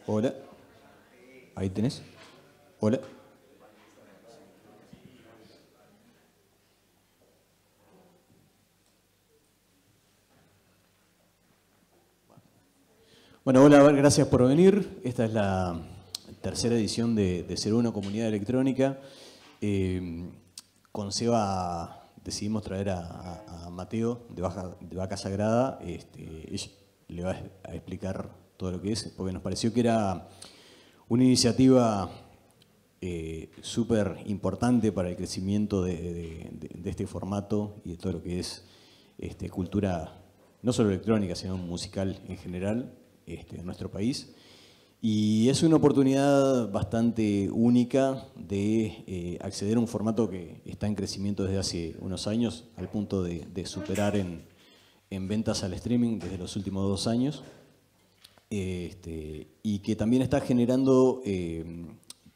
Hola. Ahí tenés. Hola. Bueno, hola, gracias por venir. Esta es la tercera edición de Ser Uno Comunidad Electrónica. Con Seba decidimos traer a Mateo de Vaca Sagrada. Ella le va a explicar todo lo que es, porque nos pareció que era una iniciativa súper importante para el crecimiento de este formato y de todo lo que es cultura, no solo electrónica, sino musical en general en nuestro país. Y es una oportunidad bastante única de acceder a un formato que está en crecimiento desde hace unos años, al punto de superar en ventas al streaming desde los últimos 2 años. Y que también está generando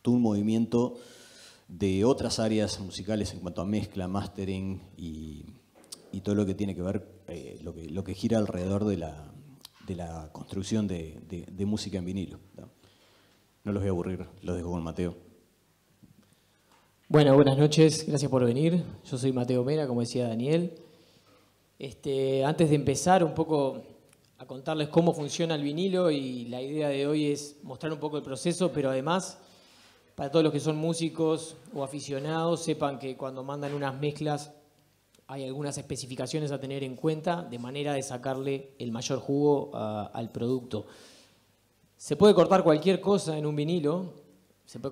todo un movimiento de otras áreas musicales en cuanto a mezcla, mastering y todo lo que tiene que ver, lo que gira alrededor de la construcción de música en vinilo. No los voy a aburrir, los dejo con Mateo. Bueno, buenas noches, gracias por venir. Yo soy Mateo Mera, como decía Daniel. Antes de empezar un poco a contarles cómo funciona el vinilo, y la idea de hoy es mostrar un poco el proceso, pero además, para todos los que son músicos o aficionados, sepan que cuando mandan unas mezclas hay algunas especificaciones a tener en cuenta de manera de sacarle el mayor jugo al producto. Se puede cortar cualquier cosa en un vinilo,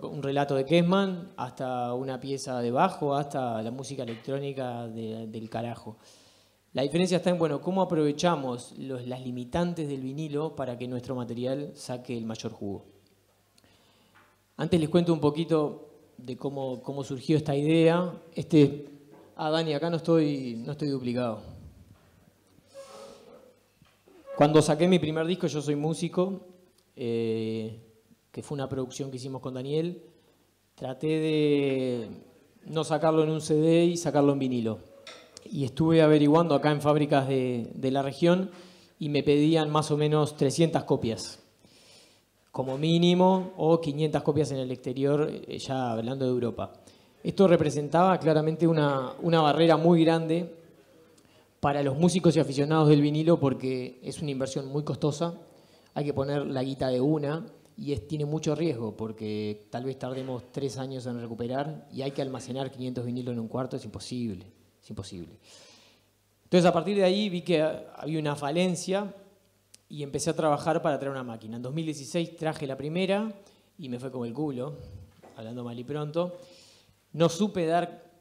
un relato de Kessman, hasta una pieza de bajo, hasta la música electrónica del carajo. La diferencia está en, bueno, cómo aprovechamos las limitantes del vinilo para que nuestro material saque el mayor jugo. Antes les cuento un poquito de cómo surgió esta idea. Dani, acá no estoy duplicado. Cuando saqué mi primer disco, Yo Soy Músico, que fue una producción que hicimos con Daniel, traté de no sacarlo en un CD y sacarlo en vinilo. Y estuve averiguando acá en fábricas de la región y me pedían más o menos 300 copias como mínimo, o 500 copias en el exterior, ya hablando de Europa. Esto representaba claramente una barrera muy grande para los músicos y aficionados del vinilo, porque es una inversión muy costosa, hay que poner la guita de una, y tiene mucho riesgo, porque tal vez tardemos 3 años en recuperar, y hay que almacenar 500 vinilos en un cuarto, es imposible. Es imposible. Entonces, a partir de ahí vi que había una falencia y empecé a trabajar para traer una máquina. En 2016 traje la primera y me fue como el culo, hablando mal y pronto. No supe dar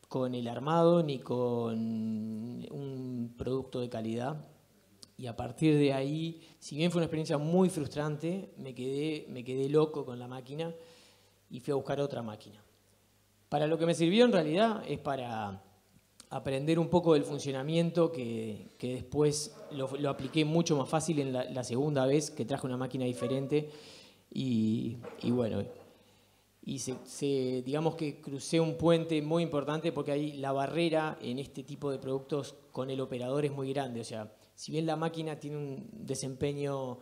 con el armado ni con un producto de calidad. Y a partir de ahí, si bien fue una experiencia muy frustrante, me quedé loco con la máquina y fui a buscar otra máquina. Para lo que me sirvió en realidad es para aprender un poco del funcionamiento, que después lo apliqué mucho más fácil en la segunda vez que traje una máquina diferente. Y bueno, digamos que crucé un puente muy importante, porque ahí la barrera en este tipo de productos con el operador es muy grande. O sea, si bien la máquina tiene un desempeño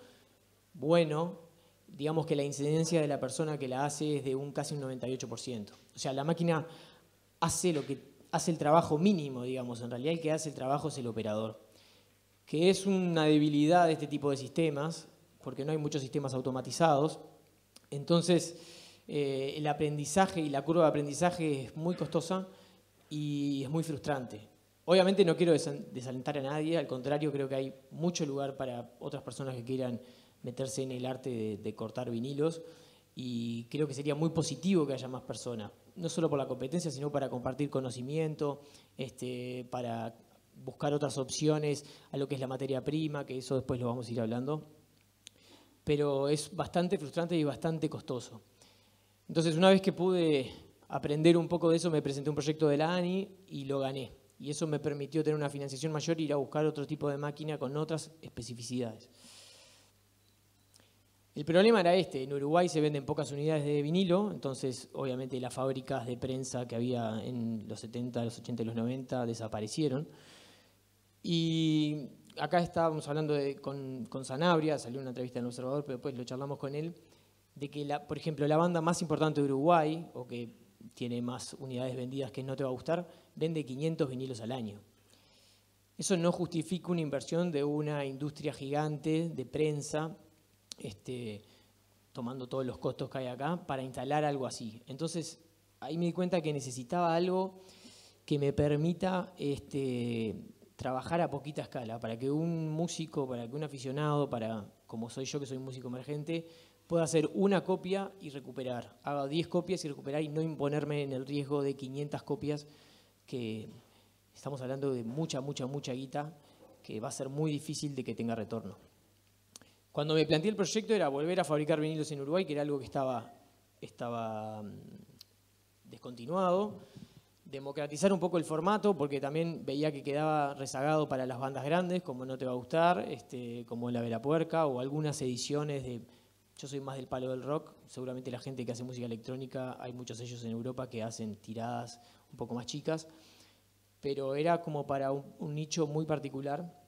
bueno, digamos que la incidencia de la persona que la hace es de casi un 98%. O sea, la máquina hace el trabajo mínimo, digamos. En realidad el que hace el trabajo es el operador, que es una debilidad de este tipo de sistemas, porque no hay muchos sistemas automatizados. Entonces, el aprendizaje y la curva de aprendizaje es muy costosa y es muy frustrante. Obviamente no quiero desalentar a nadie, al contrario, creo que hay mucho lugar para otras personas que quieran meterse en el arte de cortar vinilos, y creo que sería muy positivo que haya más personas, no solo por la competencia, sino para compartir conocimiento, para buscar otras opciones a lo que es la materia prima, que eso después lo vamos a ir hablando. Pero es bastante frustrante y bastante costoso. Entonces, una vez que pude aprender un poco de eso, me presenté un proyecto de la ANI y lo gané. Y eso me permitió tener una financiación mayor e ir a buscar otro tipo de máquina con otras especificidades. El problema era en Uruguay se venden pocas unidades de vinilo, entonces obviamente las fábricas de prensa que había en los 70, los 80 y los 90 desaparecieron. Y acá estábamos hablando con Sanabria, salió una entrevista en El Observador, pero después lo charlamos con él, de que, por ejemplo, la banda más importante de Uruguay, o que tiene más unidades vendidas que No Te Va a Gustar, vende 500 vinilos al año. Eso no justifica una inversión de una industria gigante de prensa, tomando todos los costos que hay acá, para instalar algo así. Entonces, ahí me di cuenta que necesitaba algo que me permita trabajar a poquita escala, para que un músico, para que un aficionado, como soy yo que soy un músico emergente, pueda hacer una copia y recuperar. Haga 10 copias y recuperar y no imponerme en el riesgo de 500 copias, que estamos hablando de mucha guita, que va a ser muy difícil de que tenga retorno. Cuando me planteé el proyecto era volver a fabricar vinilos en Uruguay, que era algo que estaba descontinuado, democratizar un poco el formato, porque también veía que quedaba rezagado para las bandas grandes, como No Te Va a Gustar, como La Vela Puerca, o algunas ediciones de... Yo soy más del palo del rock, seguramente la gente que hace música electrónica, hay muchos sellos en Europa que hacen tiradas un poco más chicas, pero era como para un nicho muy particular.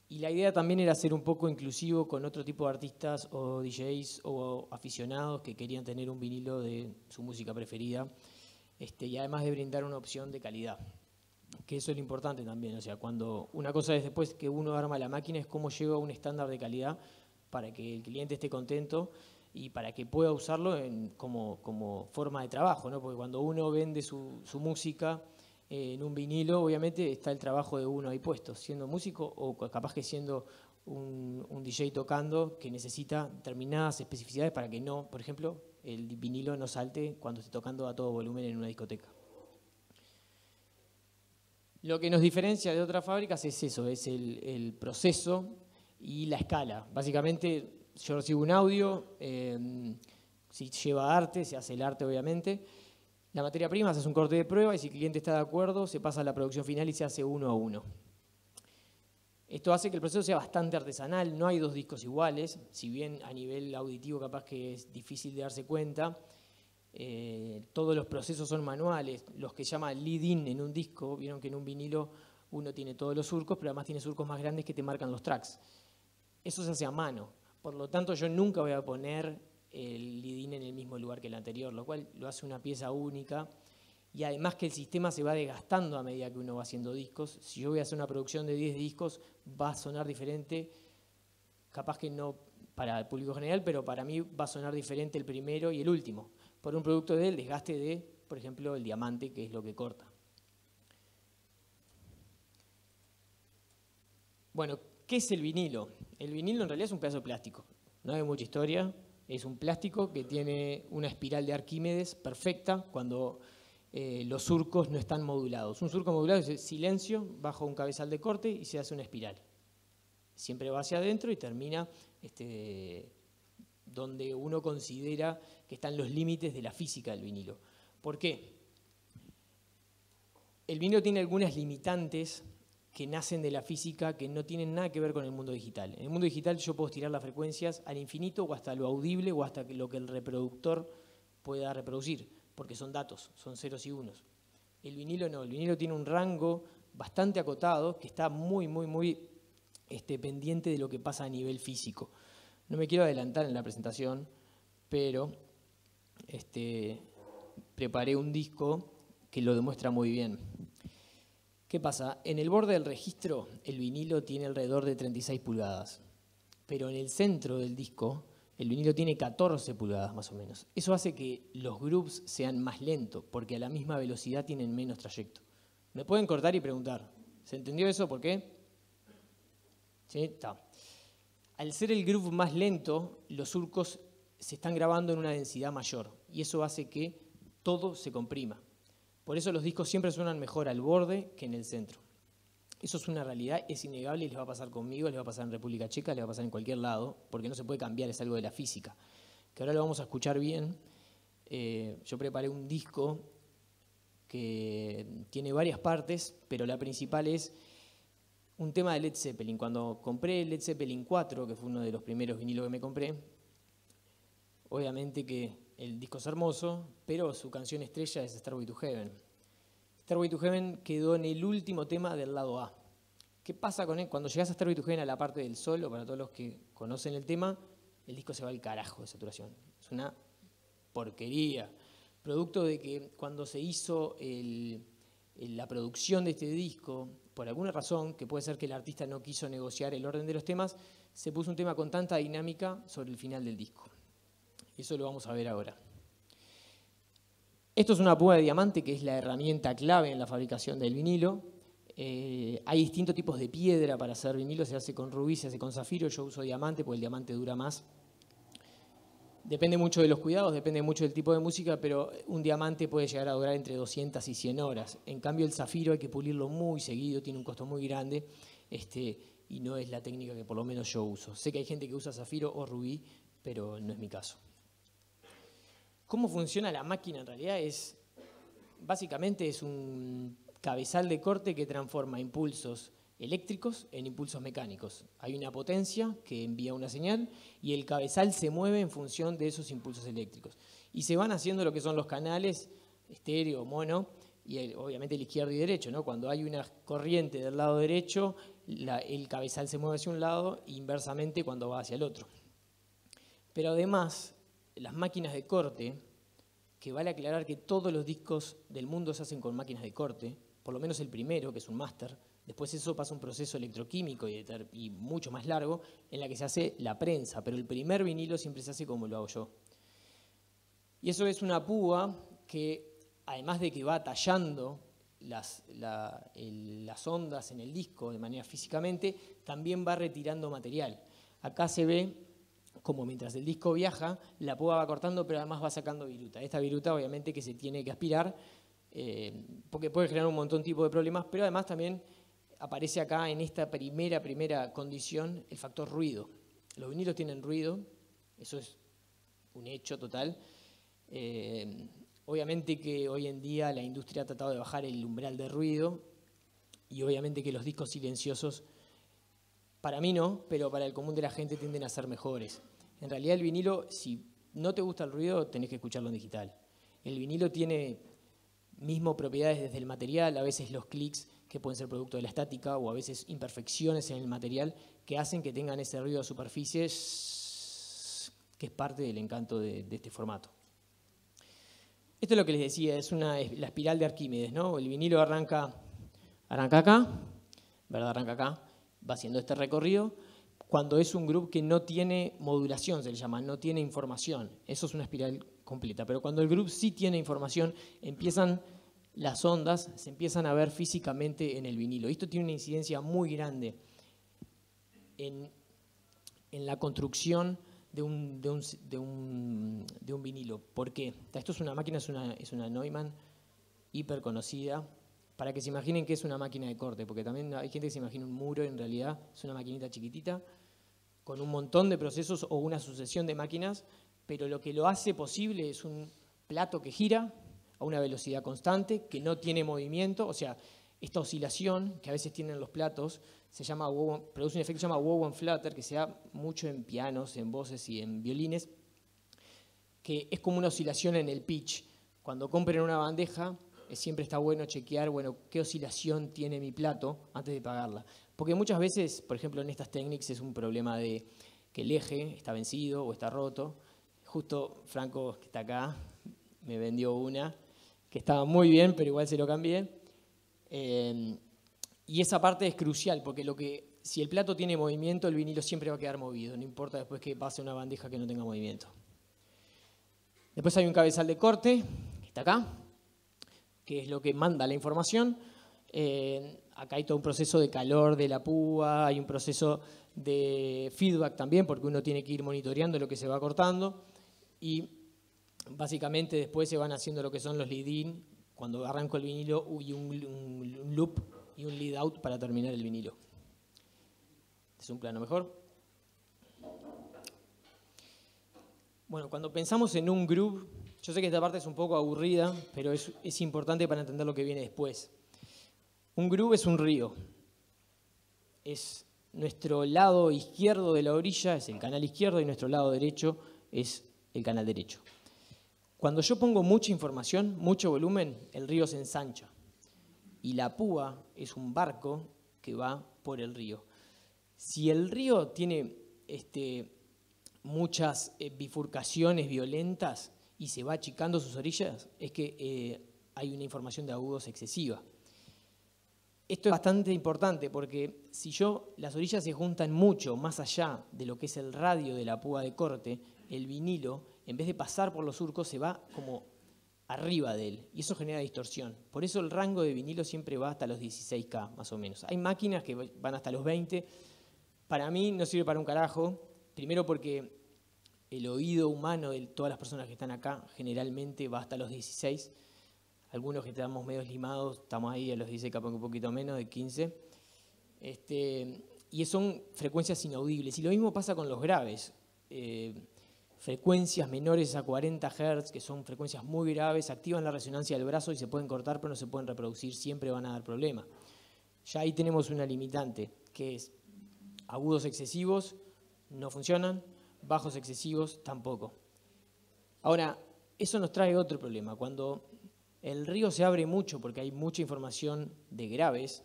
Y la idea también era ser un poco inclusivo con otro tipo de artistas o DJs o aficionados que querían tener un vinilo de su música preferida, y además de brindar una opción de calidad, que eso es lo importante también. O sea, cuando una cosa es después que uno arma la máquina, es cómo llega a un estándar de calidad para que el cliente esté contento y para que pueda usarlo como forma de trabajo, ¿no? Porque cuando uno vende su música en un vinilo, obviamente está el trabajo de uno ahí puesto, siendo músico o capaz que siendo un DJ tocando que necesita determinadas especificidades para que no, por ejemplo, el vinilo no salte cuando esté tocando a todo volumen en una discoteca. Lo que nos diferencia de otras fábricas es eso, es el proceso y la escala. Básicamente yo recibo un audio, si lleva arte, se hace el arte obviamente. La materia prima se hace un corte de prueba y si el cliente está de acuerdo se pasa a la producción final y se hace 1 a 1. Esto hace que el proceso sea bastante artesanal, no hay 2 discos iguales, si bien a nivel auditivo capaz que es difícil de darse cuenta. Todos los procesos son manuales, los que llaman lead-in en un disco, vieron que en un vinilo uno tiene todos los surcos, pero además tiene surcos más grandes que te marcan los tracks. Eso se hace a mano, por lo tanto yo nunca voy a poner el lead-in en el mismo lugar que el anterior, lo cual lo hace una pieza única. Y además que el sistema se va desgastando a medida que uno va haciendo discos. Si yo voy a hacer una producción de 10 discos, va a sonar diferente, capaz que no para el público general, pero para mí va a sonar diferente el primero y el último, por un producto del desgaste de, por ejemplo, el diamante, que es lo que corta. Bueno, ¿qué es el vinilo? El vinilo en realidad es un pedazo de plástico, no hay mucha historia, es un plástico que tiene una espiral de Arquímedes perfecta cuando los surcos no están modulados. Un surco modulado es silencio bajo un cabezal de corte y se hace una espiral. Siempre va hacia adentro y termina donde uno considera que están los límites de la física del vinilo. ¿Por qué? El vinilo tiene algunas limitantes que nacen de la física que no tienen nada que ver con el mundo digital. En el mundo digital yo puedo estirar las frecuencias al infinito o hasta lo audible o hasta lo que el reproductor pueda reproducir, porque son datos, son ceros y unos. El vinilo no, el vinilo tiene un rango bastante acotado que está muy pendiente de lo que pasa a nivel físico. No me quiero adelantar en la presentación, pero preparé un disco que lo demuestra muy bien. ¿Qué pasa? En el borde del registro el vinilo tiene alrededor de 36 pulgadas, pero en el centro del disco el vinilo tiene 14 pulgadas más o menos. Eso hace que los grooves sean más lentos, porque a la misma velocidad tienen menos trayecto. Me pueden cortar y preguntar, ¿se entendió eso? ¿Por qué? ¿Sí? Está. Al ser el groove más lento, los surcos se están grabando en una densidad mayor y eso hace que todo se comprima. Por eso los discos siempre suenan mejor al borde que en el centro. Eso es una realidad, es innegable y les va a pasar conmigo, les va a pasar en República Checa, les va a pasar en cualquier lado, porque no se puede cambiar, es algo de la física. Que ahora lo vamos a escuchar bien. Yo preparé un disco que tiene varias partes, pero la principal es un tema de Led Zeppelin. Cuando compré Led Zeppelin 4, que fue uno de los primeros vinilos que me compré, obviamente que el disco es hermoso, pero su canción estrella es Stairway to Heaven. Stairway to Heaven quedó en el último tema del lado A. ¿Qué pasa con él? Cuando llegas a Stereo y Tugena, la parte del solo, para todos los que conocen el tema, el disco se va al carajo de saturación. Es una porquería. Producto de que cuando se hizo la producción de este disco, por alguna razón, que puede ser que el artista no quiso negociar el orden de los temas, se puso un tema con tanta dinámica sobre el final del disco. Y eso lo vamos a ver ahora. Esto es una púa de diamante, que es la herramienta clave en la fabricación del vinilo. Hay distintos tipos de piedra para hacer vinilo, se hace con rubí, se hace con zafiro. Yo uso diamante porque el diamante dura más. Depende mucho de los cuidados, depende mucho del tipo de música, pero un diamante puede llegar a durar entre 200 y 100 horas. En cambio, el zafiro hay que pulirlo muy seguido, tiene un costo muy grande, y no es la técnica que por lo menos yo uso. Sé que hay gente que usa zafiro o rubí, pero no es mi caso. ¿Cómo funciona la máquina en realidad? Básicamente es un cabezal de corte que transforma impulsos eléctricos en impulsos mecánicos. Hay una potencia que envía una señal y el cabezal se mueve en función de esos impulsos eléctricos. Y se van haciendo lo que son los canales estéreo, mono, y obviamente el izquierdo y derecho, ¿no? Cuando hay una corriente del lado derecho, el cabezal se mueve hacia un lado e inversamente cuando va hacia el otro. Pero además, las máquinas de corte, que vale aclarar que todos los discos del mundo se hacen con máquinas de corte, por lo menos el primero, que es un máster. Después eso pasa un proceso electroquímico y mucho más largo, en la que se hace la prensa, pero el primer vinilo siempre se hace como lo hago yo. Y eso es una púa que, además de que va tallando las ondas en el disco de manera físicamente, también va retirando material. Acá se ve como mientras el disco viaja, la púa va cortando, pero además va sacando viruta. Esta viruta obviamente que se tiene que aspirar, porque puede generar un montón de tipos de problemas, pero además también aparece acá en esta primera condición el factor ruido. Los vinilos tienen ruido, eso es un hecho total. Obviamente que hoy en día la industria ha tratado de bajar el umbral de ruido y obviamente que los discos silenciosos, para mí no, pero para el común de la gente tienden a ser mejores. En realidad el vinilo, si no te gusta el ruido, tenés que escucharlo en digital. El vinilo tiene mismo propiedades desde el material, a veces los clics que pueden ser producto de la estática o a veces imperfecciones en el material que hacen que tengan ese ruido de superficies que es parte del encanto de este formato. Esto es lo que les decía, es la espiral de Arquímedes, ¿no? El vinilo arranca acá, ¿verdad? Arranca acá, va haciendo este recorrido. Cuando es un groove que no tiene modulación, se le llama, no tiene información. Eso es una espiral completa. Pero cuando el groove sí tiene información, empiezan las ondas, se empiezan a ver físicamente en el vinilo. Esto tiene una incidencia muy grande en la construcción de un vinilo. ¿Por qué? Esto es una máquina, es una Neumann hiper conocida. Para que se imaginen que es una máquina de corte, porque también hay gente que se imagina un muro, en realidad es una maquinita chiquitita, con un montón de procesos o una sucesión de máquinas, pero lo que lo hace posible es un plato que gira a una velocidad constante, que no tiene movimiento, o sea, esta oscilación que a veces tienen los platos produce un efecto que se llama wow and flutter, que se da mucho en pianos, en voces y en violines, que es como una oscilación en el pitch. Cuando compren una bandeja, siempre está bueno chequear, qué oscilación tiene mi plato antes de pagarla. Porque muchas veces, por ejemplo, en estas técnicas es un problema de que el eje está vencido o está roto. Justo Franco, que está acá, me vendió una que estaba muy bien, pero igual se lo cambié. Y esa parte es crucial, porque si el plato tiene movimiento, el vinilo siempre va a quedar movido, no importa después que pase una bandeja que no tenga movimiento. Después hay un cabezal de corte, que está acá, que es lo que manda la información. Acá hay todo un proceso de calor de la púa, hay un proceso de feedback también, porque uno tiene que ir monitoreando lo que se va cortando. Y básicamente después se van haciendo lo que son los lead-in, cuando arranco el vinilo, y un loop y un lead-out para terminar el vinilo. Es un plano mejor. Bueno, cuando pensamos en un groove, yo sé que esta parte es un poco aburrida, pero es importante para entender lo que viene después. Un groove es un río. Es nuestro lado izquierdo de la orilla, es el canal izquierdo, y nuestro lado derecho es el canal derecho. Cuando yo pongo mucha información, mucho volumen, el río se ensancha. Y la púa es un barco que va por el río. Si el río tiene muchas bifurcaciones violentas y se va achicando sus orillas, es que hay una información de agudos excesiva. Esto es bastante importante porque si las orillas se juntan mucho más allá de lo que es el radio de la púa de corte, el vinilo, en vez de pasar por los surcos, se va como arriba de él y eso genera distorsión. Por eso el rango de vinilo siempre va hasta los 16K más o menos. Hay máquinas que van hasta los 20. Para mí no sirve para un carajo, primero porque el oído humano de todas las personas que están acá generalmente va hasta los 16. Algunos que estamos medio limados, estamos ahí a los 16, capaz un poquito menos, de 15. Y son frecuencias inaudibles. Y lo mismo pasa con los graves. Frecuencias menores a 40 Hz, que son frecuencias muy graves, activan la resonancia del brazo y se pueden cortar, pero no se pueden reproducir, siempre van a dar problemas. Ya ahí tenemos una limitante, que es agudos excesivos, no funcionan, bajos excesivos, tampoco. Ahora, eso nos trae otro problema. Cuando el río se abre mucho porque hay mucha información de graves,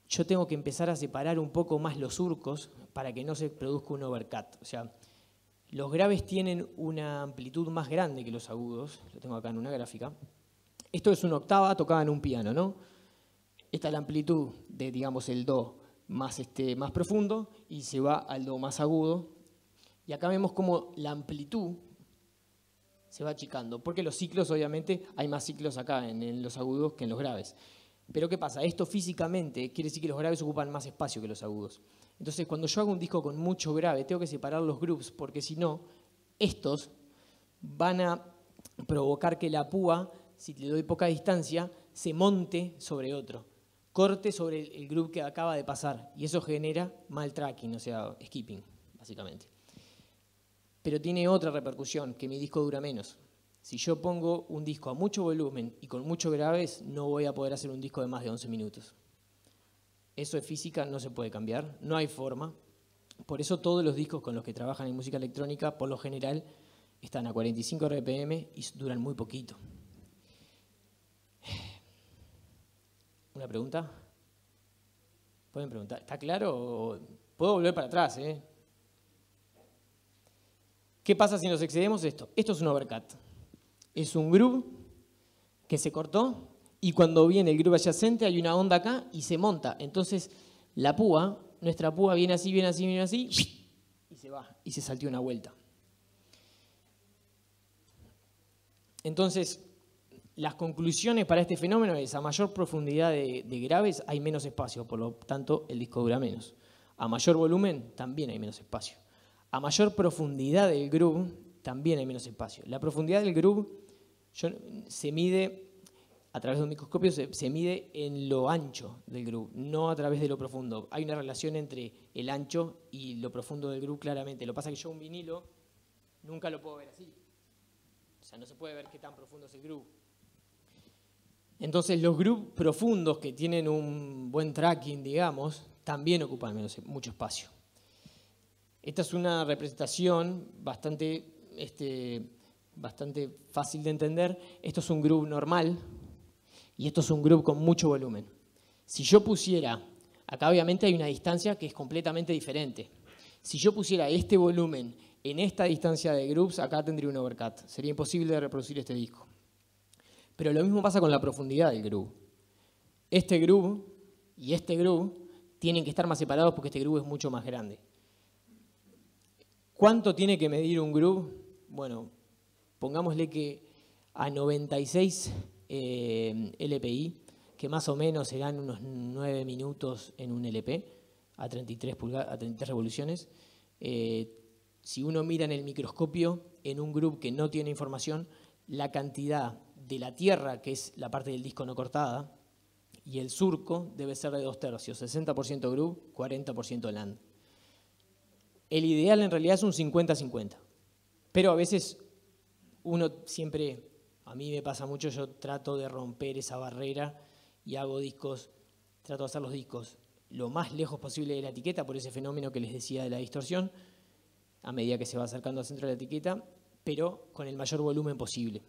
yo tengo que empezar a separar un poco más los surcos para que no se produzca un overcut. O sea, los graves tienen una amplitud más grande que los agudos, lo tengo acá en una gráfica. Esto es una octava tocada en un piano, ¿no? Esta es la amplitud de, digamos, el do más profundo y se va al do más agudo. Y acá vemos cómo la amplitud se va achicando, porque los ciclos, obviamente, hay más ciclos acá en los agudos que en los graves. Pero ¿qué pasa? Esto físicamente quiere decir que los graves ocupan más espacio que los agudos. Entonces, cuando yo hago un disco con mucho grave, tengo que separar los grooves, porque si no, estos van a provocar que la púa, si le doy poca distancia, se monte sobre otro, corte sobre el groove que acaba de pasar, y eso genera mal tracking, o sea, skipping, básicamente. Pero tiene otra repercusión, que mi disco dura menos. Si yo pongo un disco a mucho volumen y con mucho graves, no voy a poder hacer un disco de más de 11 minutos. Eso es física, no se puede cambiar, no hay forma. Por eso todos los discos con los que trabajan en música electrónica, por lo general, están a 45 RPM y duran muy poquito. ¿Una pregunta? ¿Pueden preguntar? ¿Está claro? Puedo volver para atrás, ¿eh? ¿Qué pasa si nos excedemos esto? Esto es un overcut. Es un groove que se cortó y cuando viene el groove adyacente hay una onda acá y se monta. Entonces la púa, nuestra púa viene así, viene así, viene así y se va y se salteó una vuelta. Entonces, las conclusiones para este fenómeno es a mayor profundidad de graves hay menos espacio, por lo tanto el disco dura menos. A mayor volumen también hay menos espacio. A mayor profundidad del groove también hay menos espacio. La profundidad del groove se mide a través de un microscopio, se mide en lo ancho del groove, no a través de lo profundo. Hay una relación entre el ancho y lo profundo del groove claramente. Lo que pasa es que yo un vinilo nunca lo puedo ver así. O sea, no se puede ver qué tan profundo es el groove. Entonces los grooves profundos que tienen un buen tracking, digamos, también ocupan mucho espacio. Esta es una representación bastante fácil de entender. Esto es un groove normal y esto es un groove con mucho volumen. Si yo pusiera, acá obviamente hay una distancia que es completamente diferente. Si yo pusiera este volumen en esta distancia de grooves, acá tendría un overcut. Sería imposible de reproducir este disco. Pero lo mismo pasa con la profundidad del groove. Este groove y este groove tienen que estar más separados porque este groove es mucho más grande. ¿Cuánto tiene que medir un groove? Bueno, pongámosle que a 96 LPI, que más o menos serán unos 9 minutos en un LP, a 33 revoluciones. Si uno mira en el microscopio, en un groove que no tiene información, la cantidad de la tierra, que es la parte del disco no cortada, y el surco debe ser de 2/3, 60% groove, 40% land. El ideal en realidad es un 50-50, pero a veces uno siempre, a mí me pasa mucho, yo trato de romper esa barrera y hago discos, trato de hacer los discos lo más lejos posible de la etiqueta por ese fenómeno que les decía de la distorsión, a medida que se va acercando al centro de la etiqueta, pero con el mayor volumen posible.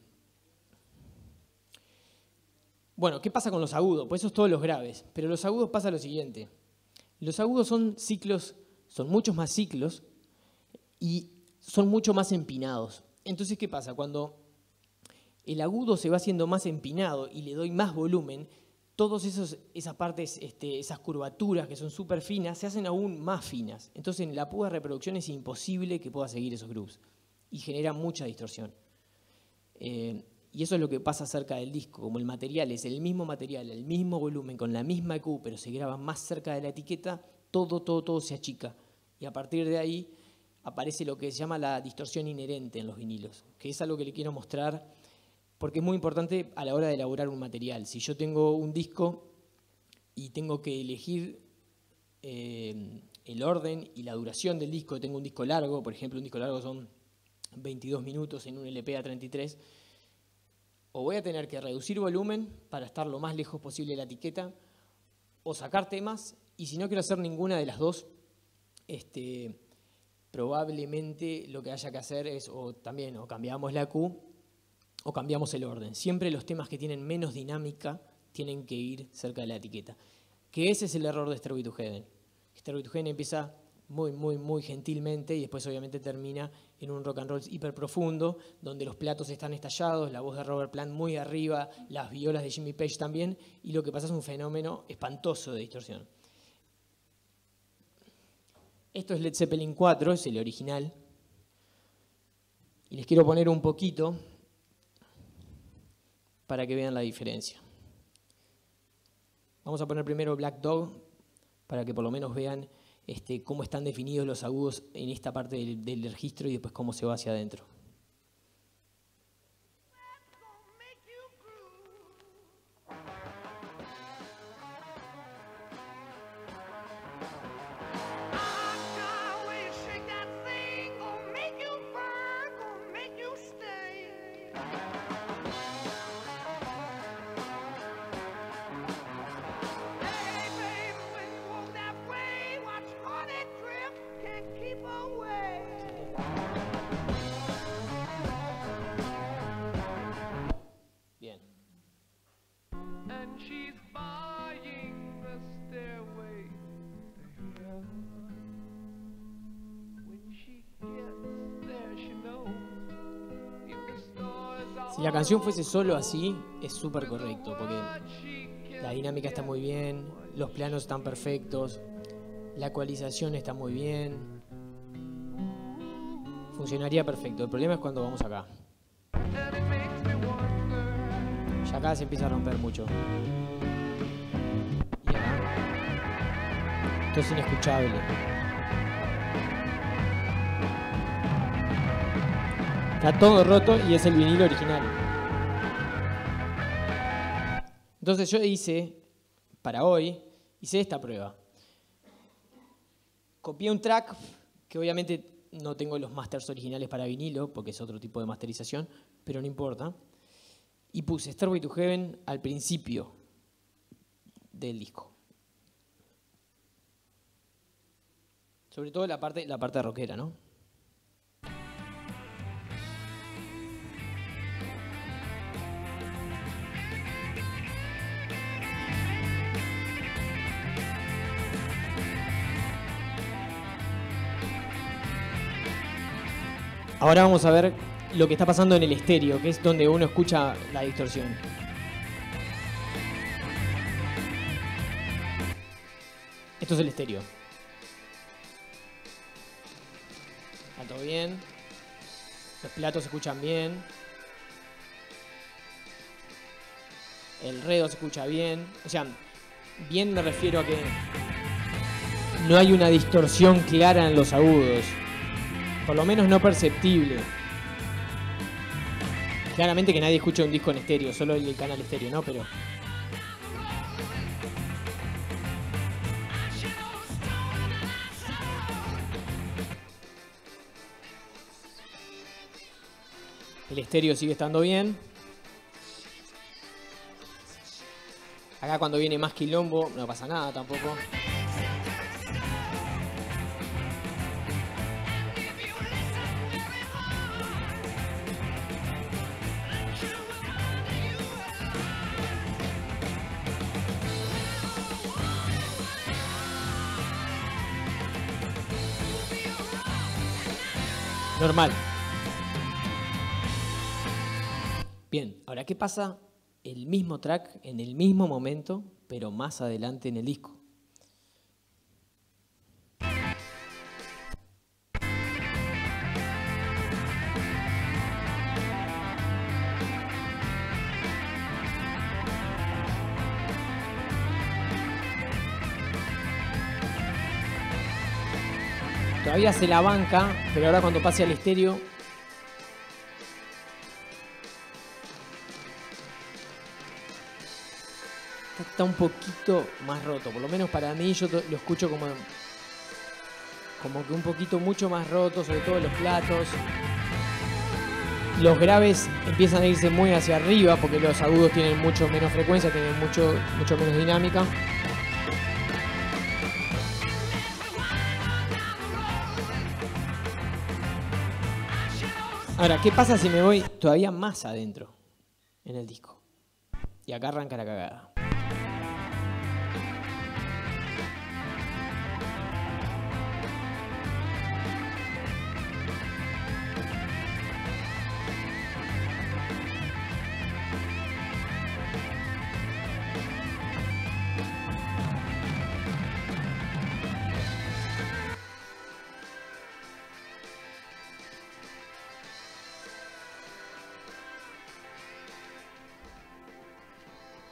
Bueno, ¿qué pasa con los agudos? Pues eso es todos los graves. Pero los agudos pasa lo siguiente. Los agudos son ciclos, son muchos más ciclos y son mucho más empinados. Entonces, ¿qué pasa? Cuando el agudo se va haciendo más empinado y le doy más volumen, todas esas partes, esas curvaturas que son súper finas, se hacen aún más finas. Entonces, en la pura reproducción es imposible que pueda seguir esos grooves y genera mucha distorsión. Y eso es lo que pasa acerca del disco. Como el material es el mismo material, el mismo volumen, con la misma EQ, pero se graba más cerca de la etiqueta, todo se achica. Y a partir de ahí aparece lo que se llama la distorsión inherente en los vinilos, que es algo que le quiero mostrar porque es muy importante a la hora de elaborar un material. Si yo tengo un disco y tengo que elegir el orden y la duración del disco, tengo un disco largo, por ejemplo, un disco largo son 22 minutos en un LP A33, o voy a tener que reducir volumen para estar lo más lejos posible de la etiqueta, o sacar temas, y si no quiero hacer ninguna de las dos, probablemente lo que haya que hacer es o cambiamos la Q o cambiamos el orden. Siempre los temas que tienen menos dinámica tienen que ir cerca de la etiqueta. Que ese es el error de Stairway to Heaven. Stairway to Heaven empieza muy gentilmente y después obviamente termina en un rock and roll hiper profundo, donde los platos están estallados, la voz de Robert Plant muy arriba, las violas de Jimmy Page también, y lo que pasa es un fenómeno espantoso de distorsión. Esto es Led Zeppelin 4, es el original, y les quiero poner un poquito para que vean la diferencia. Vamos a poner primero Black Dog, para que por lo menos vean cómo están definidos los agudos en esta parte del registro y después cómo se va hacia adentro. Bien. Si la canción fuese solo así, es súper correcto, porque la dinámica está muy bien, los planos están perfectos, la ecualización está muy bien, funcionaría perfecto. El problema es cuando vamos acá. Ya acá se empieza a romper mucho. Y acá. Esto es inescuchable. Está todo roto y es el vinilo original. Entonces yo para hoy, hice esta prueba. Copié un track que obviamente no tengo los masters originales para vinilo, porque es otro tipo de masterización, pero no importa. Y puse Stairway to Heaven al principio del disco. Sobre todo la parte rockera, ¿no? Ahora vamos a ver lo que está pasando en el estéreo, que es donde uno escucha la distorsión. Esto es el estéreo. Está todo bien. Los platos se escuchan bien. El redo se escucha bien. O sea, bien me refiero a que no hay una distorsión clara en los agudos. Por lo menos no perceptible. Claramente que nadie escucha un disco en estéreo, solo el canal estéreo, ¿no? Pero el estéreo sigue estando bien. Acá cuando viene más quilombo no pasa nada tampoco. Normal. Bien, ahora, ¿qué pasa? El mismo track en el mismo momento, pero más adelante en el disco. Todavía se la banca, pero ahora cuando pase al estéreo está un poquito más roto. Por lo menos para mí, yo lo escucho como que un poquito mucho más roto, sobre todo los platos. Los graves empiezan a irse muy hacia arriba porque los agudos tienen mucho menos frecuencia, tienen mucho menos dinámica. Ahora, ¿qué pasa si me voy todavía más adentro en el disco? Y acá arranca la cagada.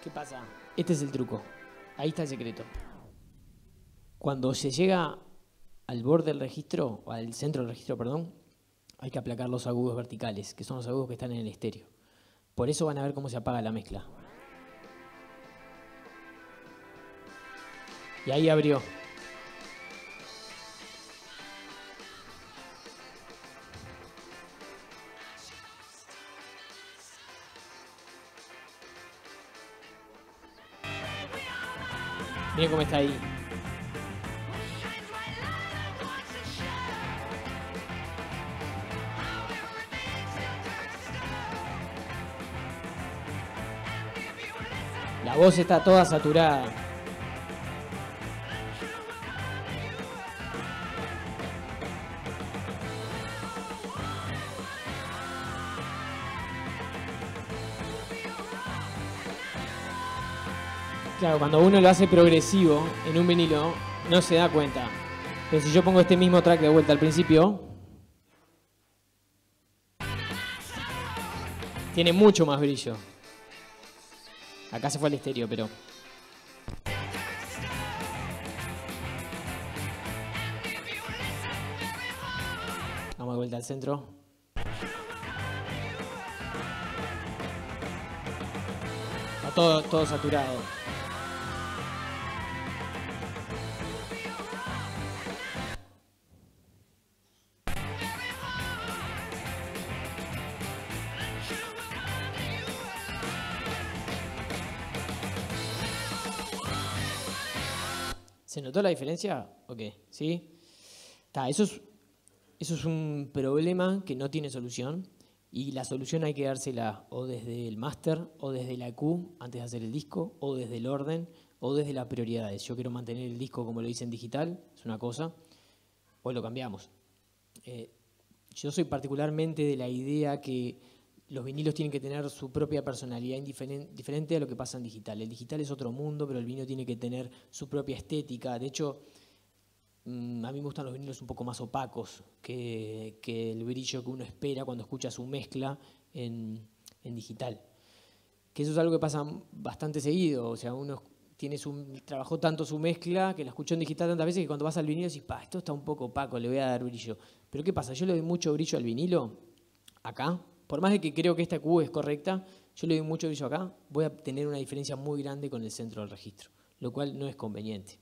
¿Qué pasa? Este es el truco. Ahí está el secreto. Cuando se llega al borde del registro, o al centro del registro, perdón, hay que aplacar los agudos verticales, que son los agudos que están en el estéreo. Por eso van a ver cómo se apaga la mezcla. Y ahí abrió. Miren cómo está ahí. La voz está toda saturada. Claro, cuando uno lo hace progresivo en un vinilo, no se da cuenta. Pero si yo pongo este mismo track de vuelta al principio, tiene mucho más brillo. Acá se fue al estéreo, pero... Vamos de vuelta al centro. Está todo saturado. ¿Se notó la diferencia? Ok, ¿sí? Eso es un problema que no tiene solución y la solución hay que dársela o desde el máster o desde la EQ antes de hacer el disco o desde el orden o desde las prioridades. Yo quiero mantener el disco como lo hice en digital, es una cosa, o lo cambiamos. Yo soy particularmente de la idea que los vinilos tienen que tener su propia personalidad diferente a lo que pasa en digital. El digital es otro mundo, pero el vinilo tiene que tener su propia estética. De hecho, a mí me gustan los vinilos un poco más opacos que el brillo que uno espera cuando escucha su mezcla en digital. Que eso es algo que pasa bastante seguido. O sea, uno trabajó tanto su mezcla que la escuchó en digital tantas veces que cuando vas al vinilo decís, esto está un poco opaco, le voy a dar brillo. Pero ¿qué pasa? Yo le doy mucho brillo al vinilo acá. Por más de que creo que esta Q es correcta, yo le doy mucho brillo acá, voy a tener una diferencia muy grande con el centro del registro, lo cual no es conveniente.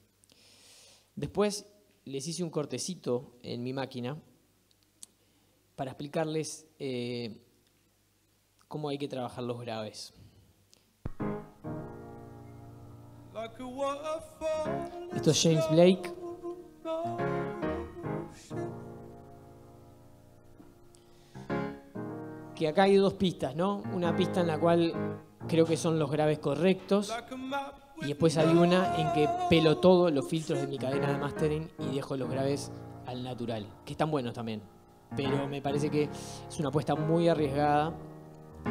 Después les hice un cortecito en mi máquina para explicarles cómo hay que trabajar los graves. Esto es James Blake. Que acá hay dos pistas, ¿no? Una pista en la cual creo que son los graves correctos y después hay una en que pelo todos los filtros de mi cadena de mastering y dejo los graves al natural, que están buenos también. pero me parece que es una apuesta muy arriesgada,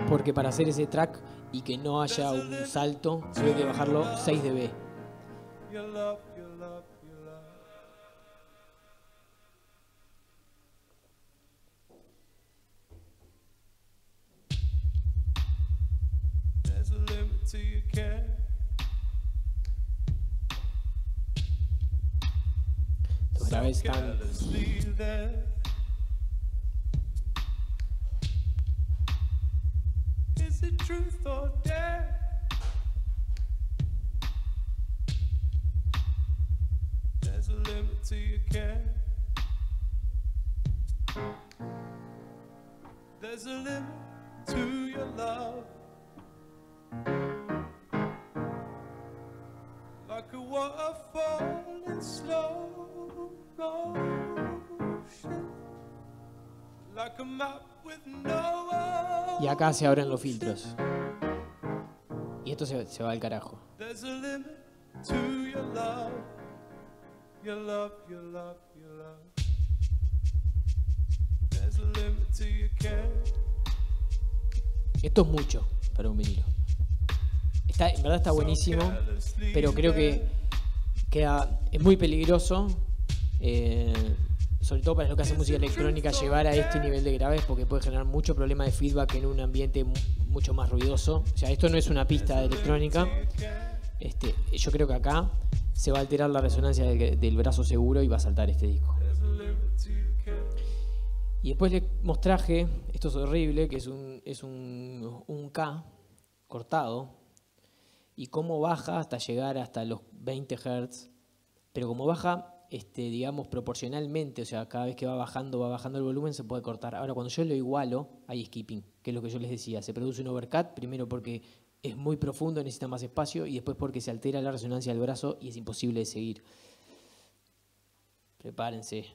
porque para hacer ese track y que no haya un salto, tuve que bajarlo 6 dB. Los graves están... Is it truth or dare? There's a limit to your care. There's a limit to your love. Like a waterfall in slow motion. Like a map with no one. Y acá se abren los filtros. Y esto se va al carajo. There's a limit to your love. Your love, your love, your love. There's a limit to your care. Esto es mucho para un vinilo. En verdad está buenísimo, pero creo que es muy peligroso, sobre todo para los que hacen música electrónica, llevar a este nivel de graves, porque puede generar mucho problema de feedback en un ambiente mucho más ruidoso. O sea, esto no es una pista de electrónica. Yo creo que acá se va a alterar la resonancia del brazo seguro y va a saltar este disco. Y después le mostraje, esto es horrible, que es un K cortado, y cómo baja hasta llegar hasta los 20 Hz, pero como baja, digamos, proporcionalmente, o sea, cada vez que va bajando el volumen, se puede cortar. Ahora, cuando yo lo igualo, hay skipping, que es lo que yo les decía. Se produce un overcut, primero porque es muy profundo, necesita más espacio, y después porque se altera la resonancia del brazo y es imposible de seguir. Prepárense.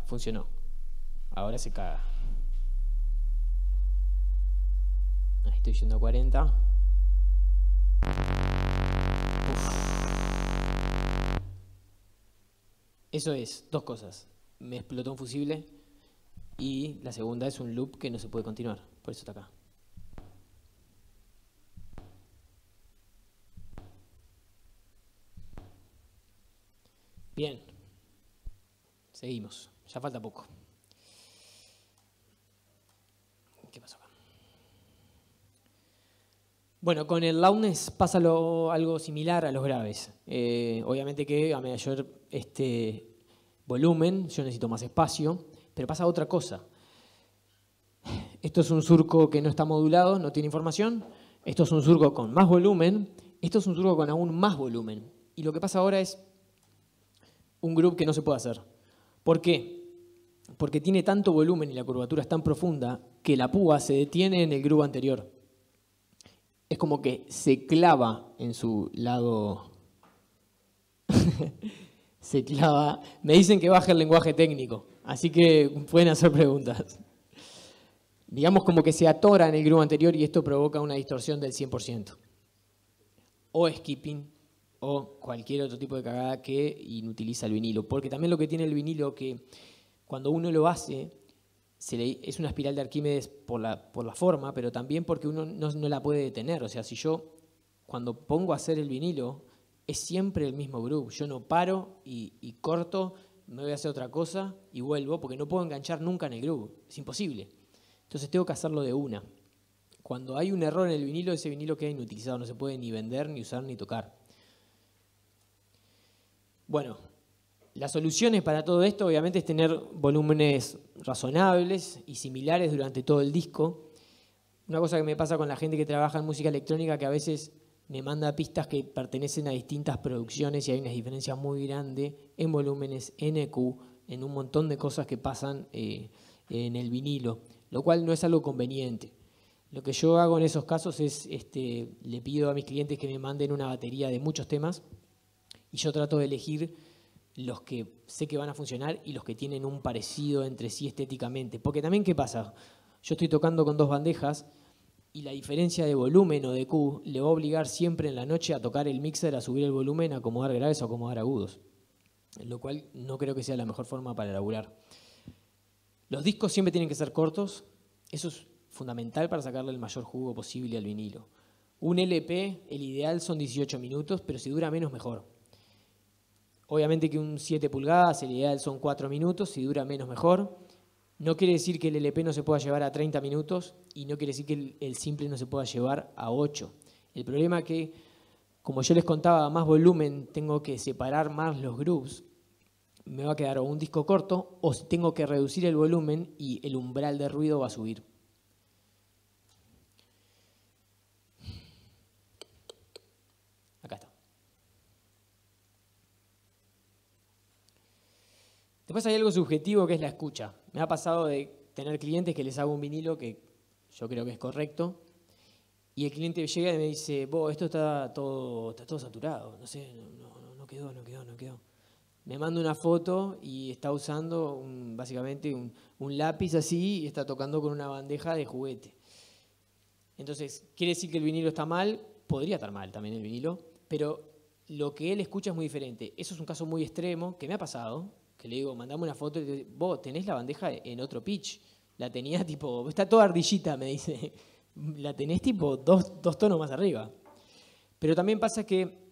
Funcionó. Ahora se caga. Ahí estoy yendo a 40. Uf. Eso es, dos cosas. Me explotó un fusible y la segunda es un loop que no se puede continuar. Por eso está acá. Bien. Seguimos. Ya falta poco. ¿Qué pasó acá? Bueno, con el loudness pasa algo similar a los graves. Obviamente que a mayor volumen yo necesito más espacio, pero pasa otra cosa. Esto es un surco que no está modulado, no tiene información. Esto es un surco con más volumen. Esto es un surco con aún más volumen. Y lo que pasa ahora es un groove que no se puede hacer. ¿Por qué? Porque tiene tanto volumen y la curvatura es tan profunda que la púa se detiene en el groove anterior. Es como que se clava en su lado. Se clava. Me dicen que baja el lenguaje técnico, así que pueden hacer preguntas. Digamos como que se atora en el groove anterior y esto provoca una distorsión del 100%. O skipping o cualquier otro tipo de cagada que inutiliza el vinilo. Porque también lo que tiene el vinilo que cuando uno lo hace es una espiral de Arquímedes por la forma, pero también porque uno no la puede detener. O sea, si yo cuando pongo a hacer el vinilo es siempre el mismo groove. Yo no paro y corto, me voy a hacer otra cosa y vuelvo porque no puedo enganchar nunca en el groove. Es imposible. Entonces tengo que hacerlo de una. Cuando hay un error en el vinilo, ese vinilo queda inutilizado. No se puede ni vender, ni usar, ni tocar. Bueno, las soluciones para todo esto obviamente es tener volúmenes razonables y similares durante todo el disco. Una cosa que me pasa con la gente que trabaja en música electrónica, que a veces me manda pistas que pertenecen a distintas producciones y hay unas diferencias muy grandes en volúmenes, en EQ, en un montón de cosas que pasan en el vinilo. lo cual no es algo conveniente. Lo que yo hago en esos casos es, le pido a mis clientes que me manden una batería de muchos temas y yo trato de elegir los que sé que van a funcionar y los que tienen un parecido entre sí estéticamente. Porque también, ¿qué pasa? Yo estoy tocando con 2 bandejas y la diferencia de volumen o de Q le va a obligar siempre en la noche a tocar el mixer, a subir el volumen, a acomodar graves o acomodar agudos. Lo cual no creo que sea la mejor forma para elaborar. Los discos siempre tienen que ser cortos. Eso es fundamental para sacarle el mayor jugo posible al vinilo. Un LP, el ideal son 18 minutos, pero si dura menos, mejor. Obviamente que un 7 pulgadas, el ideal son 4 minutos, si dura menos, mejor. No quiere decir que el LP no se pueda llevar a 30 minutos y no quiere decir que el simple no se pueda llevar a 8. El problema es que, como yo les contaba, a más volumen tengo que separar más los grooves. Me va a quedar o un disco corto o tengo que reducir el volumen y el umbral de ruido va a subir. Acá está. Después hay algo subjetivo que es la escucha. Me ha pasado de tener clientes que les hago un vinilo que yo creo que es correcto y el cliente llega y me dice, esto está todo saturado, no sé, no quedó. Me manda una foto y está usando básicamente un lápiz así y está tocando con una bandeja de juguete. Entonces, ¿quiere decir que el vinilo está mal? Podría estar mal también el vinilo, pero lo que él escucha es muy diferente. Eso es un caso muy extremo que me ha pasado, que le digo, mandame una foto y le digo, vos tenés la bandeja en otro pitch. La tenía tipo, está toda ardillita, me dice. La tenés tipo dos tonos más arriba. Pero también pasa que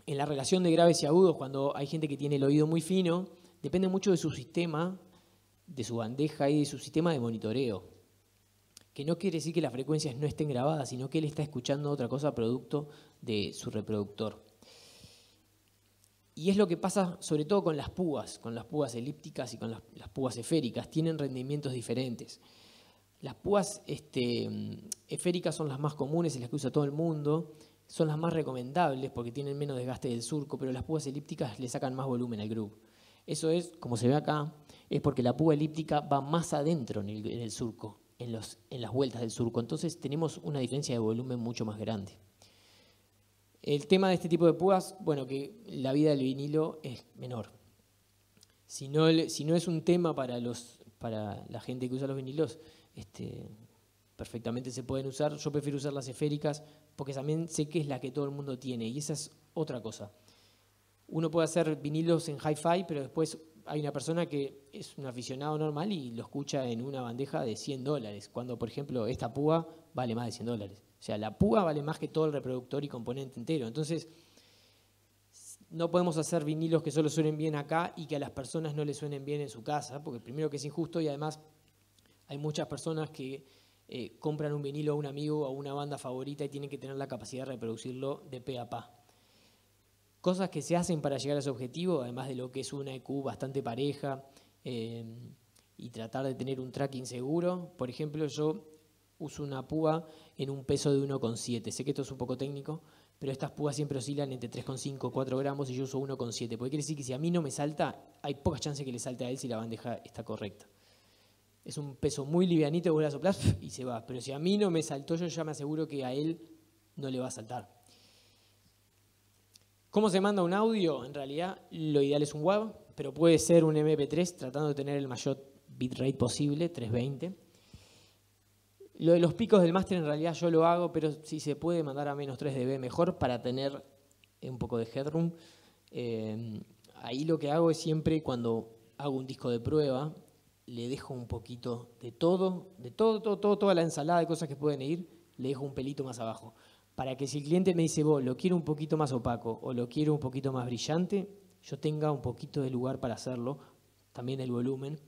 en la relación de graves y agudos, cuando hay gente que tiene el oído muy fino, depende mucho de su sistema, de su bandeja y de su sistema de monitoreo. Que no quiere decir que las frecuencias no estén grabadas, sino que él está escuchando otra cosa producto de su reproductor. Y es lo que pasa sobre todo con las púas elípticas y con las púas esféricas. Tienen rendimientos diferentes. Las púas esféricas son las más comunes y las que usa todo el mundo. Son las más recomendables porque tienen menos desgaste del surco, pero las púas elípticas le sacan más volumen al groove. Eso es, como se ve acá, es porque la púa elíptica va más adentro en el surco, en las vueltas del surco. Entonces tenemos una diferencia de volumen mucho más grande. El tema de este tipo de púas, bueno, que la vida del vinilo es menor. Si no es un tema para la gente que usa los vinilos, perfectamente se pueden usar. Yo prefiero usar las esféricas porque también sé que es la que todo el mundo tiene y esa es otra cosa. Uno puede hacer vinilos en hi-fi, pero después hay una persona que es un aficionado normal y lo escucha en una bandeja de $100, cuando, por ejemplo, esta púa vale más de $100. O sea, la púa vale más que todo el reproductor y componente entero. Entonces, no podemos hacer vinilos que solo suenen bien acá y que a las personas no les suenen bien en su casa, porque primero que es injusto y además hay muchas personas que compran un vinilo a un amigo o a una banda favorita y tienen que tener la capacidad de reproducirlo de pe a pa. Cosas que se hacen para llegar a ese objetivo, además de lo que es una EQ bastante pareja y tratar de tener un tracking seguro. Por ejemplo, yo uso una púa en un peso de 1,7. Sé que esto es un poco técnico, pero estas púas siempre oscilan entre 3,5 y 4 gramos y yo uso 1,7. Porque quiere decir que si a mí no me salta, hay pocas chances que le salte a él si la bandeja está correcta. Es un peso muy livianito, vos la soplás y se va. Pero si a mí no me saltó, yo ya me aseguro que a él no le va a saltar. ¿Cómo se manda un audio? En realidad, lo ideal es un WAV, pero puede ser un MP3 tratando de tener el mayor bitrate posible, 320. Lo de los picos del máster en realidad yo lo hago, pero si se puede mandar a menos 3 dB mejor para tener un poco de headroom. Ahí lo que hago es siempre cuando hago un disco de prueba, le dejo un poquito de todo, toda la ensalada de cosas que pueden ir, le dejo un pelito más abajo. Para que si el cliente me dice, lo quiero un poquito más opaco o lo quiero un poquito más brillante, yo tenga un poquito de lugar para hacerlo, también el volumen.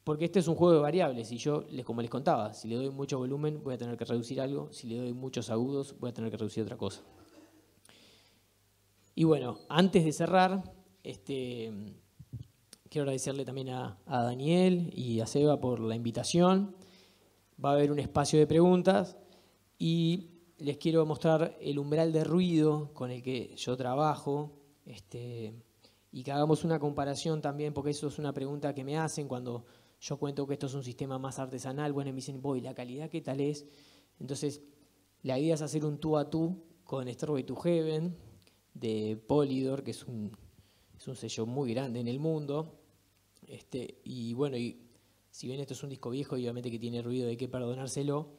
Porque este es un juego de variables y yo, como les contaba, si le doy mucho volumen voy a tener que reducir algo, si le doy muchos agudos voy a tener que reducir otra cosa. Y bueno, antes de cerrar, quiero agradecerle también a Daniel y a Seba por la invitación. Va a haber un espacio de preguntas y les quiero mostrar el umbral de ruido con el que yo trabajo y que hagamos una comparación también, porque eso es una pregunta que me hacen cuando Yo cuento que esto es un sistema más artesanal. Bueno, me dicen, ¿y la calidad qué tal es? Entonces, la idea es hacer un tú a tú con Stairway to Heaven de Polydor, que es un sello muy grande en el mundo. Y bueno, y si bien esto es un disco viejo y obviamente que tiene ruido, hay que perdonárselo,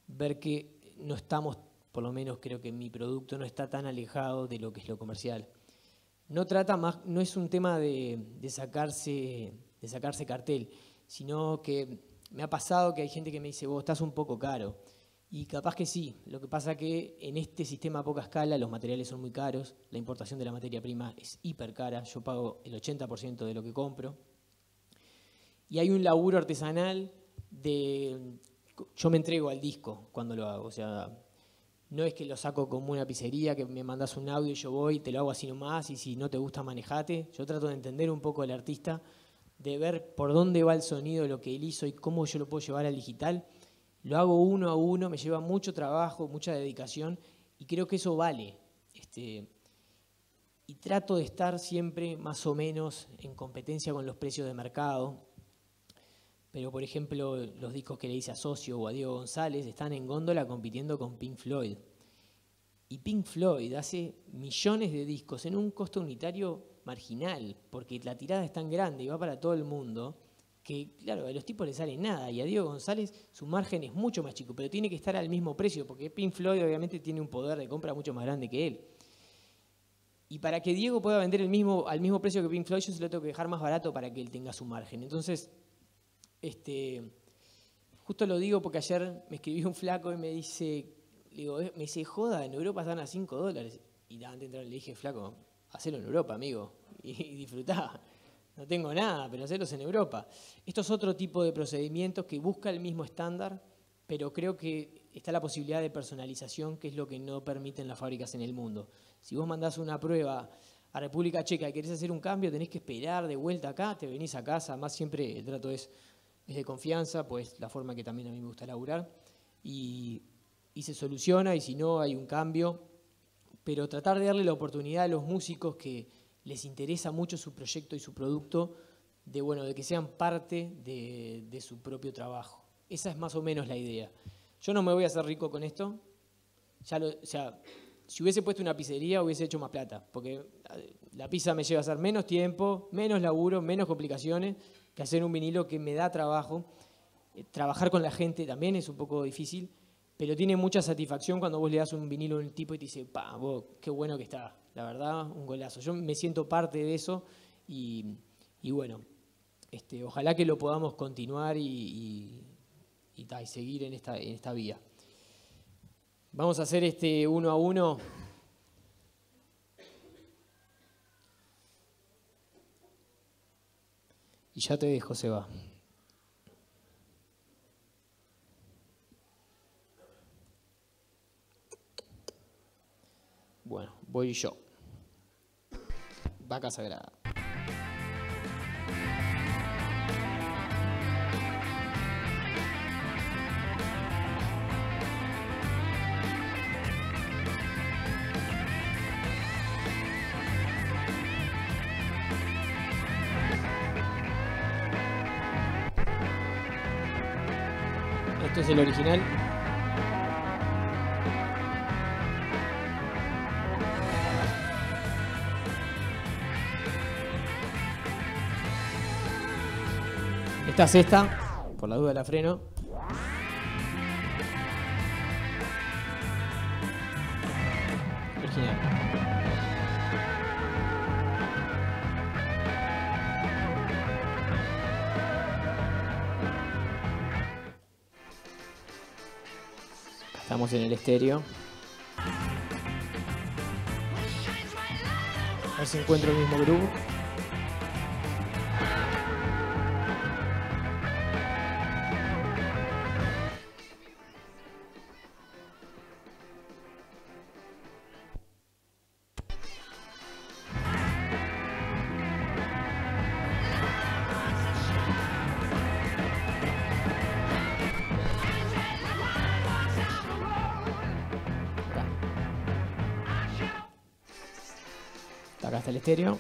ver que no estamos, por lo menos creo que mi producto no está tan alejado de lo que es lo comercial. No es un tema de sacarse cartel, sino que me ha pasado que hay gente que me dice, vos estás un poco caro. Y capaz que sí, lo que pasa que en este sistema a poca escala los materiales son muy caros, la importación de la materia prima es hiper cara, yo pago el 80% de lo que compro. Y hay un laburo artesanal yo me entrego al disco cuando lo hago, o sea, no es que lo saco como una pizzería, que me mandas un audio y yo voy, te lo hago así nomás, y si no te gusta manejate. Yo trato de entender un poco al artista, de ver por dónde va el sonido, lo que él hizo y cómo yo lo puedo llevar al digital. Lo hago uno a uno, me lleva mucho trabajo, mucha dedicación, y creo que eso vale. Y trato de estar siempre más o menos en competencia con los precios de mercado. Pero, por ejemplo, los discos que le hice a Socio o a Diego González están en góndola compitiendo con Pink Floyd. Y Pink Floyd hace millones de discos en un costo unitario marginal, porque la tirada es tan grande y va para todo el mundo, que, claro, a los tipos les sale nada. Y a Diego González su margen es mucho más chico, pero tiene que estar al mismo precio, porque Pink Floyd obviamente tiene un poder de compra mucho más grande que él. Y para que Diego pueda vender al mismo precio que Pink Floyd, yo se lo tengo que dejar más barato para que él tenga su margen. Entonces, justo lo digo porque ayer me escribió un flaco y me dice, joda, en Europa están a $5. Y antes de entrar le dije, flaco, hacelo en Europa, amigo, y disfrutá. No tengo nada, pero hacelos en Europa. Esto es otro tipo de procedimientos que busca el mismo estándar, pero creo que está la posibilidad de personalización, que es lo que no permiten las fábricas en el mundo. Si vos mandás una prueba a República Checa y querés hacer un cambio, tenés que esperar de vuelta acá, te venís a casa. Además, siempre el trato es de confianza, pues la forma que también a mí me gusta laburar, y se soluciona, y si no hay un cambio, pero tratar de darle la oportunidad a los músicos que les interesa mucho su proyecto y su producto, de que sean parte de su propio trabajo. Esa es más o menos la idea. Yo no me voy a hacer rico con esto, si hubiese puesto una pizzería hubiese hecho más plata, porque la pizza me lleva a hacer menos tiempo, menos laburo, menos complicaciones, que hacer un vinilo que me da trabajo. Trabajar con la gente también es un poco difícil, pero tiene mucha satisfacción cuando vos le das un vinilo a un tipo y te dice, vos, qué bueno que está, la verdad, un golazo. Yo me siento parte de eso y bueno, ojalá que lo podamos continuar y seguir en esta vía. Vamos a hacer uno a uno. Y ya te dejo, Seba. Bueno, voy yo. Vaca sagrada. Este es el original. Esta es esta, por la duda la freno. Original. Estamos en el estéreo. A ver si encuentro el mismo groove. Acá está el estéreo.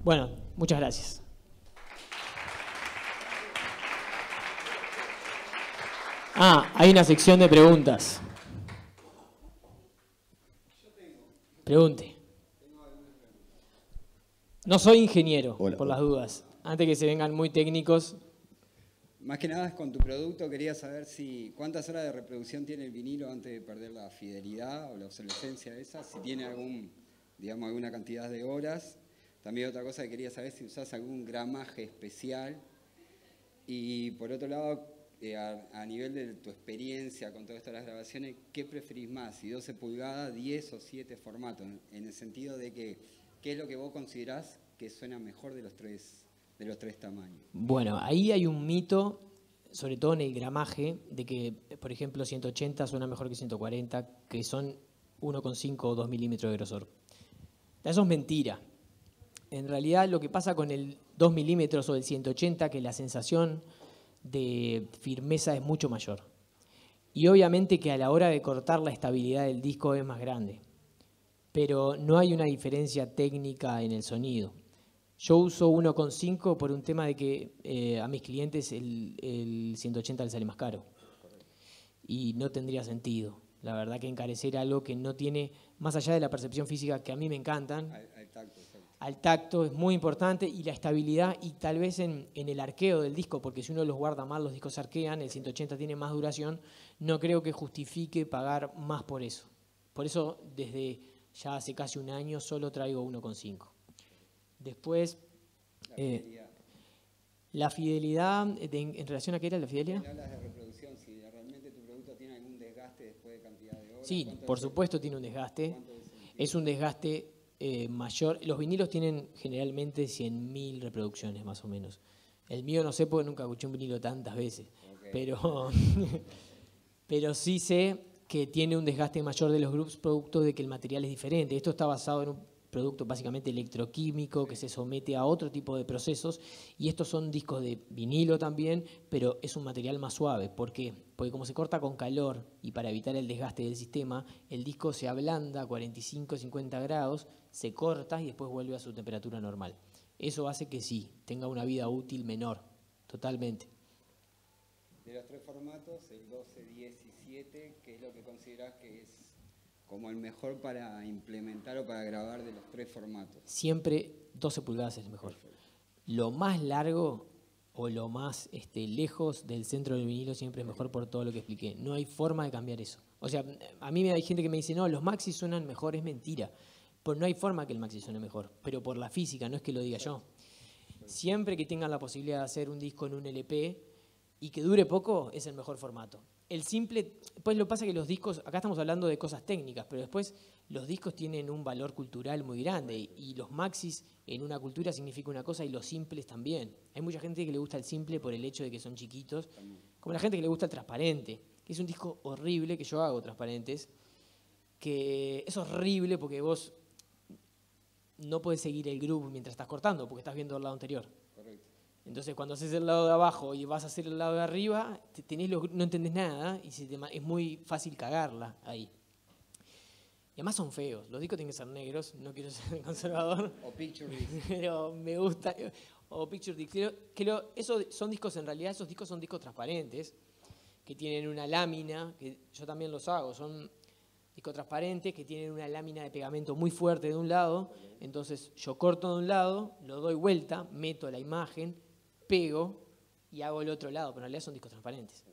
Bueno, muchas gracias. Hay una sección de preguntas. Pregunte. No soy ingeniero, Hola. por las dudas. Antes que se vengan muy técnicos. Más que nada con tu producto quería saber cuántas horas de reproducción tiene el vinilo antes de perder la fidelidad o la obsolescencia esa, si tiene alguna cantidad de horas. También otra cosa que quería saber si usás algún gramaje especial. Y por otro lado, a nivel de tu experiencia con todo esto de las grabaciones, ¿qué preferís más? Si 12 pulgadas, 10 o 7 formatos, en el sentido de que, ¿qué es lo que vos considerás que suena mejor de los tres tamaños? Bueno, ahí hay un mito, sobre todo en el gramaje, de que, por ejemplo, 180 suena mejor que 140, que son 1,5 o 2 milímetros de grosor. Eso es mentira. En realidad lo que pasa con el 2 milímetros o el 180, que la sensación de firmeza es mucho mayor. Y obviamente que a la hora de cortar la estabilidad del disco es más grande. Pero no hay una diferencia técnica en el sonido. Yo uso 1,5 por un tema de que a mis clientes el 180 les sale más caro. Y no tendría sentido. La verdad que encarecer algo que no tiene, más allá de la percepción física que a mí me encantan, al tacto es muy importante, y la estabilidad, y tal vez en el arqueo del disco, porque si uno los guarda mal, los discos se arquean, el 180 tiene más duración, no creo que justifique pagar más por eso. Por eso, desde ya hace casi un año, solo traigo 1,5. Después, la fidelidad, en relación a qué era la fidelidad. Hablas de reproducción, si realmente tu producto tiene algún desgaste después de cantidad de horas. Sí, por supuesto tiene un desgaste. Es un desgaste mayor. Los vinilos tienen generalmente 100.000 reproducciones más o menos. El mío no sé porque nunca escuché un vinilo tantas veces, pero sí sé que tiene un desgaste mayor de los grupos producto de que el material es diferente. Esto está basado en un producto básicamente electroquímico que se somete a otro tipo de procesos, y estos son discos de vinilo también, pero es un material más suave. ¿Por qué? Porque como se corta con calor y para evitar el desgaste del sistema, el disco se ablanda a 45-50 grados, se corta y después vuelve a su temperatura normal. Eso hace que sí, tenga una vida útil menor, totalmente. De los tres formatos, el 12, 10 y 7, ¿qué es lo que considerás que es como el mejor para implementar o para grabar de los tres formatos? Siempre 12 pulgadas es el mejor. Lo más largo o lo más lejos del centro del vinilo siempre es mejor, por todo lo que expliqué. No hay forma de cambiar eso. O sea, a mí hay gente que me dice, no, los maxi suenan mejor, es mentira. Pues no hay forma que el maxi suene mejor, pero por la física, no es que lo diga yo. Siempre que tengan la posibilidad de hacer un disco en un LP y que dure poco, es el mejor formato. El simple, pues lo que pasa es que los discos, acá estamos hablando de cosas técnicas, pero después los discos tienen un valor cultural muy grande, y los maxis en una cultura significa una cosa y los simples también. Hay mucha gente que le gusta el simple por el hecho de que son chiquitos, como la gente que le gusta el transparente, que es un disco horrible, que yo hago transparentes, que es horrible porque vos no podés seguir el groove mientras estás cortando, porque estás viendo el lado anterior. Entonces, cuando haces el lado de abajo y vas a hacer el lado de arriba, no entendés nada y es muy fácil cagarla ahí. Y además son feos. Los discos tienen que ser negros, no quiero ser conservador. O Picture Disc. Pero me gusta. O Picture Disc. Esos son discos, en realidad, esos discos son discos transparentes, que tienen una lámina, que yo también los hago. Son discos transparentes que tienen una lámina de pegamento muy fuerte de un lado. Entonces, yo corto de un lado, lo doy vuelta, meto la imagen, pego y hago el otro lado, pero en realidad son discos transparentes.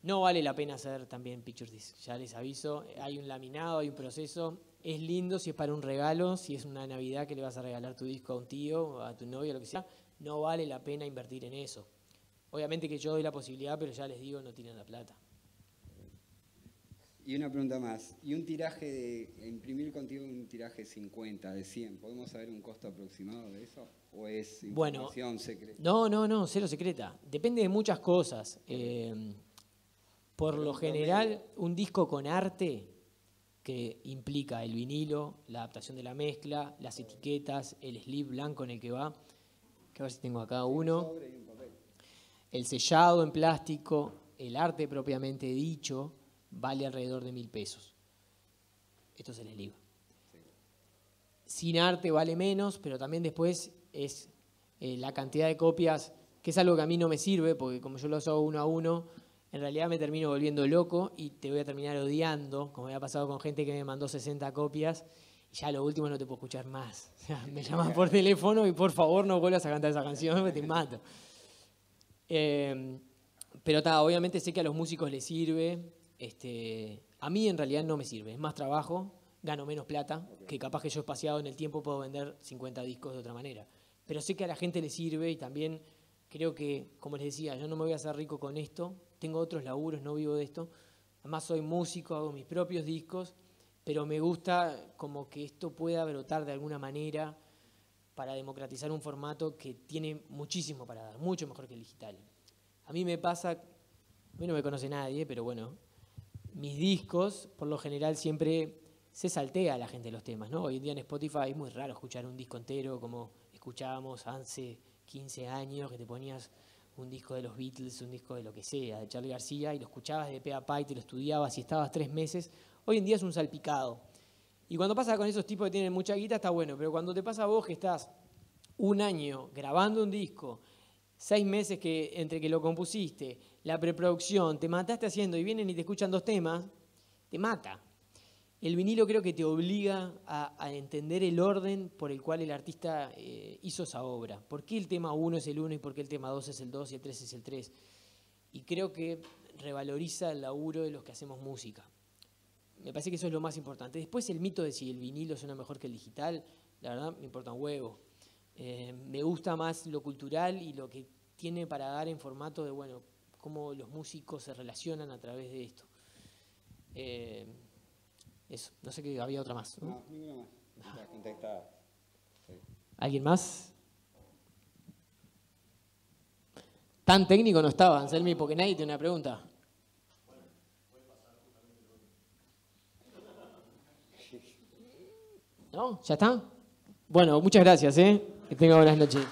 No vale la pena hacer también Picture Disc, ya les aviso, hay un laminado, hay un proceso, es lindo si es para un regalo, si es una Navidad que le vas a regalar tu disco a un tío, a tu novio, lo que sea, no vale la pena invertir en eso. Obviamente que yo doy la posibilidad, pero ya les digo, no tienen la plata. Y una pregunta más, ¿y un tiraje imprimir contigo un tiraje 50, de 100, podemos saber un costo aproximado de eso? ¿O es información secreta? No, cero secreta. Depende de muchas cosas. Por lo general, un disco con arte, que implica el vinilo, la adaptación de la mezcla, las etiquetas, el slip blanco en el que va, que a ver si tengo acá uno, el sellado en plástico, el arte propiamente dicho, vale alrededor de 1.000 pesos. Esto es el slip. sin arte vale menos, pero también después es la cantidad de copias, que es algo que a mí no me sirve, porque como yo los hago uno a uno, en realidad me termino volviendo loco y te voy a terminar odiando, como me ha pasado con gente que me mandó 60 copias, y ya lo último no te puedo escuchar más. O sea, me llaman por teléfono y por favor no vuelvas a cantar esa canción, porque te mato. Pero obviamente sé que a los músicos les sirve. A mí en realidad no me sirve, es más trabajo, gano menos plata, que capaz que yo espaciado en el tiempo puedo vender 50 discos de otra manera. Pero sé que a la gente le sirve y también creo que, como les decía, yo no me voy a hacer rico con esto, tengo otros laburos, no vivo de esto. Además soy músico, hago mis propios discos, pero me gusta como que esto pueda brotar de alguna manera para democratizar un formato que tiene muchísimo para dar, mucho mejor que el digital. A mí me pasa, a mí no me conoce nadie, pero bueno, mis discos, por lo general, siempre se saltea a la gente los temas, ¿no? Hoy en día en Spotify es muy raro escuchar un disco entero como escuchábamos hace 15 años, que te ponías un disco de los Beatles, un disco de lo que sea, de Charly García, y lo escuchabas de pe a pa y te lo estudiabas y estabas 3 meses. Hoy en día es un salpicado. Y cuando pasa con esos tipos que tienen mucha guita está bueno, pero cuando te pasa a vos que estás un año grabando un disco, 6 meses que entre que lo compusiste, la preproducción, te mataste haciendo y vienen y te escuchan 2 temas, te mata. El vinilo creo que te obliga a entender el orden por el cual el artista hizo esa obra. ¿Por qué el tema 1 es el 1 y por qué el tema 2 es el 2 y el 3 es el 3? Y creo que revaloriza el laburo de los que hacemos música. Me parece que eso es lo más importante. Después el mito de si el vinilo suena mejor que el digital, la verdad me importa un huevo. Me gusta más lo cultural y lo que tiene para dar en formato de, bueno, cómo los músicos se relacionan a través de esto. Eso, no sé que había otra más. No, ninguna más. Está contestada. Sí. ¿Alguien más? Tan técnico no estaba, Anselmi, porque nadie tiene una pregunta. ¿No? ¿Ya está? Bueno, muchas gracias, que tenga buenas noches.